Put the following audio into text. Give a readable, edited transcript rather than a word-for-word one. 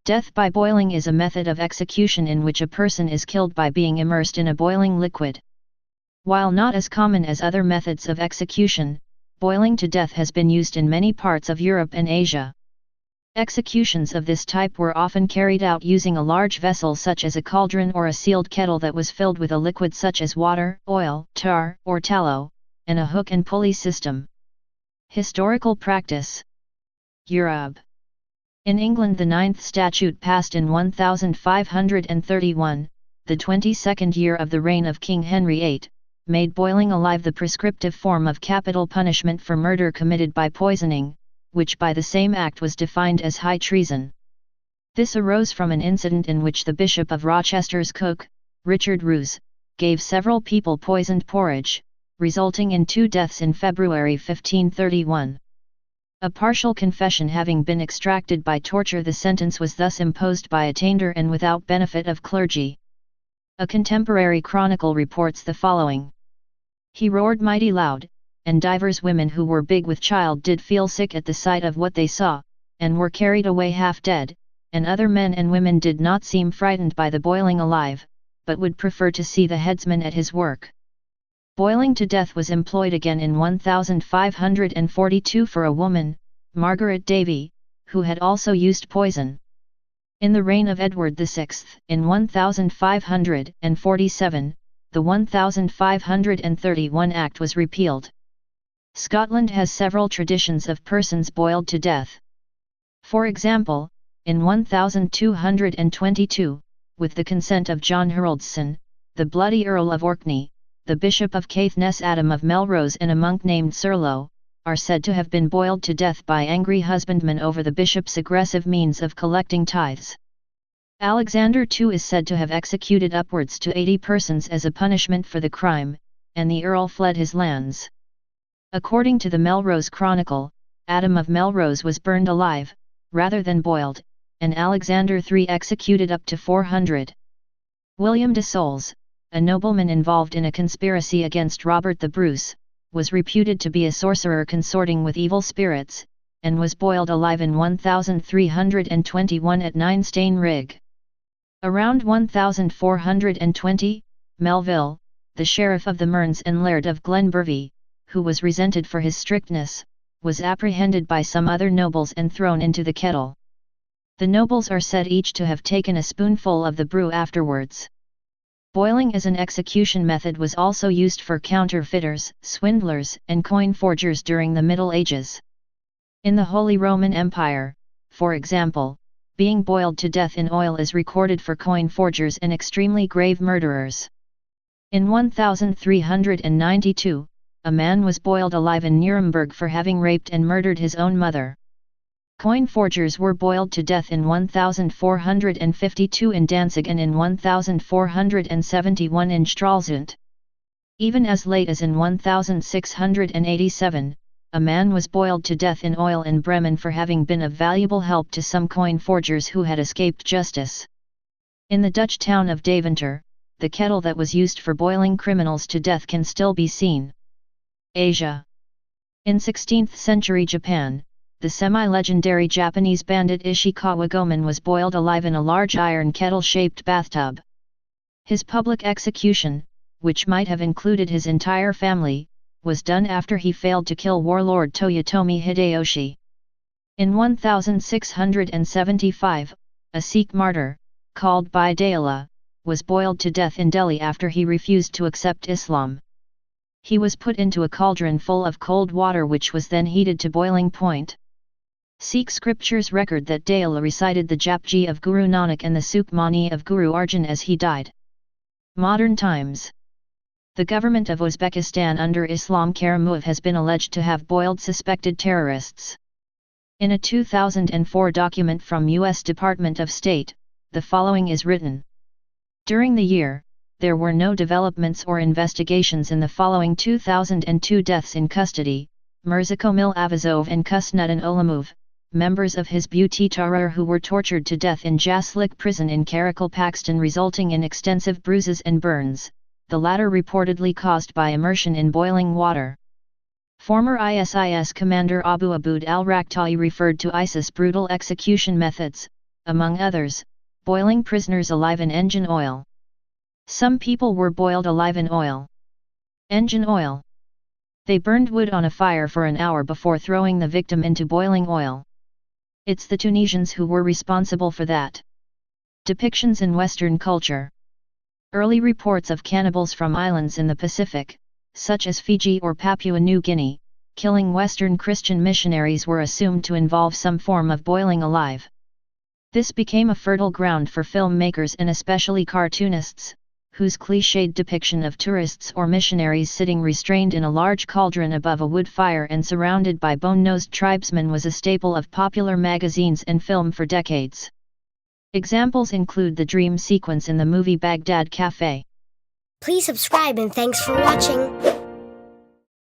Death by boiling is a method of execution in which a person is killed by being immersed in a boiling liquid. While not as common as other methods of execution, boiling to death has been used in many parts of Europe and Asia. Executions of this type were often carried out using a large vessel such as a cauldron or a sealed kettle that was filled with a liquid such as water, oil, tar, or tallow, and a hook and pulley system. Historical practice. Europe. In England, the 9th statute passed in 1531, the 22nd year of the reign of King Henry VIII, made boiling alive the prescriptive form of capital punishment for murder committed by poisoning, which by the same act was defined as high treason. This arose from an incident in which the Bishop of Rochester's cook, Richard Roos, gave several people poisoned porridge, resulting in 2 deaths in February 1531. A partial confession having been extracted by torture, the sentence was thus imposed by attainder and without benefit of clergy. A contemporary chronicle reports the following. He roared mighty loud, and divers women who were big with child did feel sick at the sight of what they saw, and were carried away half dead, and other men and women did not seem frightened by the boiling alive, but would prefer to see the headsman at his work. Boiling to death was employed again in 1542 for a woman, Margaret Davy, who had also used poison. In the reign of Edward VI, in 1547, the 1531 Act was repealed. Scotland has several traditions of persons boiled to death. For example, in 1222, with the consent of John Haroldson, the bloody Earl of Orkney, the Bishop of Caithness, Adam of Melrose, and a monk named Serlo, are said to have been boiled to death by angry husbandmen over the bishop's aggressive means of collecting tithes. Alexander II is said to have executed upwards to 80 persons as a punishment for the crime, and the Earl fled his lands. According to the Melrose Chronicle, Adam of Melrose was burned alive, rather than boiled, and Alexander III executed up to 400. William de Soles, a nobleman involved in a conspiracy against Robert the Bruce, was reputed to be a sorcerer consorting with evil spirits, and was boiled alive in 1321 at Ninestane Rig. Around 1420, Melville, the sheriff of the Mearns and laird of Glenbervie, who was resented for his strictness, was apprehended by some other nobles and thrown into the kettle. The nobles are said each to have taken a spoonful of the brew afterwards. Boiling as an execution method was also used for counterfeiters, swindlers, and coin forgers during the Middle Ages. In the Holy Roman Empire, for example, being boiled to death in oil is recorded for coin forgers and extremely grave murderers. In 1392, a man was boiled alive in Nuremberg for having raped and murdered his own mother. Coin forgers were boiled to death in 1452 in Danzig and in 1471 in Stralsund. Even as late as in 1687, a man was boiled to death in oil in Bremen for having been of valuable help to some coin forgers who had escaped justice. In the Dutch town of Deventer, the kettle that was used for boiling criminals to death can still be seen. Asia. In 16th century Japan, the semi-legendary Japanese bandit Ishikawa Gomen was boiled alive in a large iron kettle-shaped bathtub. His public execution, which might have included his entire family, was done after he failed to kill warlord Toyotomi Hideyoshi. In 1675, a Sikh martyr, called Baidaila, was boiled to death in Delhi after he refused to accept Islam. He was put into a cauldron full of cold water which was then heated to boiling point. Sikh scriptures record that Daila recited the Japji of Guru Nanak and the Sukhmani of Guru Arjan as he died. Modern times. The government of Uzbekistan under Islam Karimov has been alleged to have boiled suspected terrorists. In a 2004 document from U.S. Department of State, the following is written. During the year, there were no developments or investigations in the following 2002 deaths in custody: Mirzakomil Avazov and Kusnuddin Olamov, members of Hizb-ut Tahrir who were tortured to death in Jaslik prison in Karakol, Pakistan, resulting in extensive bruises and burns, the latter reportedly caused by immersion in boiling water. Former ISIS commander Abu Aboud al-Rakhtai referred to ISIS brutal execution methods, among others, boiling prisoners alive in engine oil. Some people were boiled alive in oil. Engine oil. They burned wood on a fire for an hour before throwing the victim into boiling oil. It's the Tunisians who were responsible for that. Depictions in Western culture. Early reports of cannibals from islands in the Pacific, such as Fiji or Papua New Guinea, killing Western Christian missionaries were assumed to involve some form of boiling alive. This became a fertile ground for filmmakers and especially cartoonists, whose cliched depiction of tourists or missionaries sitting restrained in a large cauldron above a wood fire and surrounded by bone-nosed tribesmen was a staple of popular magazines and film for decades. Examples include the dream sequence in the movie Baghdad Cafe. Please subscribe and thanks for watching.